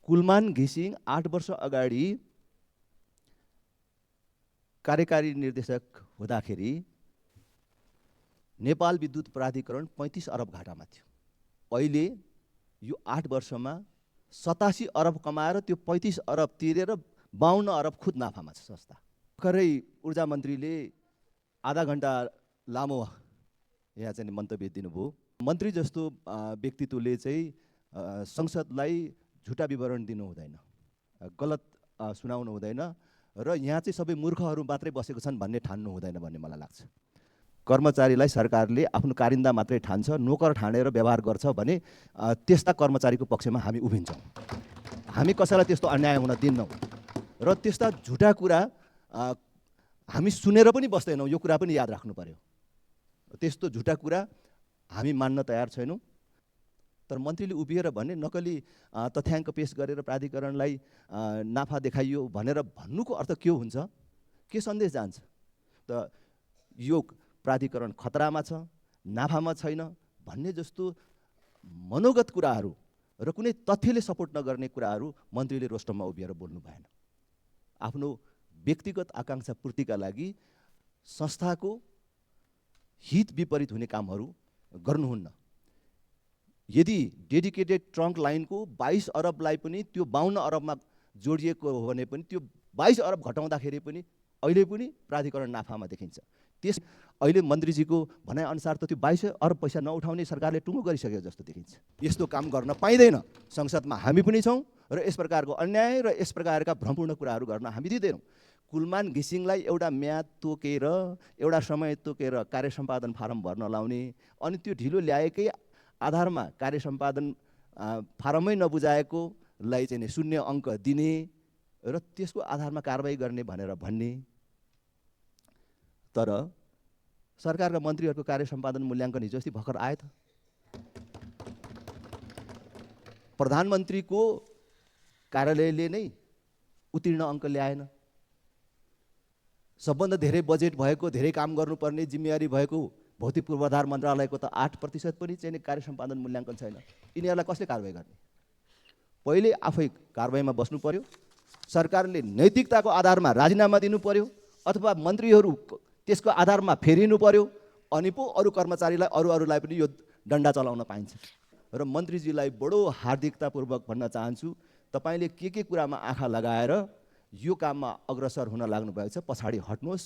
कुलमान घिसिङ 8 वर्ष अगाडि कार्यकारी निर्देशक हुँदाखेरि नेपाल विद्युत प्राधिकरण 35 अरब घाटामा थियो। अहिले यो 8 वर्षमा 87 अरब कमाएर त्यो 35 अरब तिरेर 52 अरब खुद नाफामा छ संस्था। भर्खरै ऊर्जा मन्त्रीले आधा घण्टा लामो यहाँ चाहिँ मन्तव्य दिनुभयो। मन्त्री जस्तो व्यक्तित्वले चाहिँ संसदलाई झुटा विवरण दिनु हुँदैन, गलत सुनाउनु हुँदैन र यहाँ चाहिँ सबै मूर्खहरू मात्रै बसेको छन् भन्ने ठान्नु हुँदैन भन्ने मलाई लाग्छ। कर्मचारीलाई सरकारले आफ्नो कारिन्दा मात्रै ठान्छ, नोकर ठानेर व्यवहार गर्छ भने त्यस्ता कर्मचारीको पक्षमा हामी उभिन्छौँ। हामी कसैलाई त्यस्तो अन्याय हुन दिन्नौँ र त्यस्ता झुटा कुरा हामी सुनेर पनि बस्दैनौँ। यो कुरा पनि याद राख्नु पर्यो। त्यस्तो झुटा कुरा हामी मान्न तयार छैनौँ। तर मन्त्रीले उभिएर भने नक्कली तथ्याङ्क पेश गरेर प्राधिकरणलाई नाफा देखाइयो भनेर भन्नुको अर्थ के हुन्छ, के सन्देश जान्छ त? यो प्राधिकरण खतरामा छ, नाफामा छैन भन्ने जस्तो मनोगत कुराहरू र कुनै तथ्यले सपोर्ट नगर्ने कुराहरू मन्त्रीले रोस्टममा उभिएर बोल्नु भएन। आफ्नो व्यक्तिगत आकाङ्क्षा पूर्तिका लागि संस्थाको हित विपरीत हुने कामहरू गर्नुहुन्न। यदि डेडिकेटेड ट्रङ्क लाइनको 22 अरबलाई पनि त्यो 52 अरबमा जोडिएको हो भने पनि त्यो 22 अरब घटाउँदाखेरि पनि अहिले पनि प्राधिकरण नाफामा देखिन्छ। त्यस अहिले मन्त्रीजीको भनाइअनुसार त त्यो 22 अरब पैसा नउठाउने सरकारले टुङ्गो गरिसकेको जस्तो देखिन्छ। यस्तो काम गर्न पाइँदैन। संसदमा हामी पनि छौँ र यस प्रकारको अन्याय र यस प्रकारका भ्रमपूर्ण कुराहरू गर्न हामी दिँदैनौँ। कुलमान घिसिङलाई एउटा म्याद तोकेर, एउटा समय तोकेर कार्य सम्पादन फारम भर्न लाउने, अनि त्यो ढिलो ल्याएकै आधारमा कार्य सम्पादन फारमै नबुझाएकोलाई चाहिँ 0 अङ्क दिने र त्यसको आधारमा कारबाही गर्ने भनेर भन्ने। तर सरकारका मन्त्रीहरूको कार्य सम्पादन मूल्याङ्कन हिजो अस्ति भर्खर आयो त। प्रधानमन्त्रीको कार्यालयले नै उत्तीर्ण अङ्क ल्याएन। सबभन्दा धेरै बजेट भएको, धेरै काम गर्नुपर्ने जिम्मेवारी भएको भौतिक पूर्वाधार मन्त्रालयको त 8% पनि चाहिँ कार्य सम्पादन मूल्याङ्कन छैन। यिनीहरूलाई कसले कारबाही गर्ने? पहिले आफै कारबाहीमा बस्नु पर्यो। सरकारले नैतिकताको आधारमा राजीनामा दिनु पर्यो अथवा मन्त्रीहरू त्यसको आधारमा फेरिनु पर्यो, अनि पो अरू कर्मचारीलाई अरूलाई पनि यो डन्डा चलाउन पाइन्छ। र मन्त्रीजीलाई बडो हार्दिकतापूर्वक भन्न चाहन्छु, तपाईँले के कुरामा आँखा लगाएर यो काममा अग्रसर हुन लाग्नुभएको छ, पछाडि हट्नुहोस्।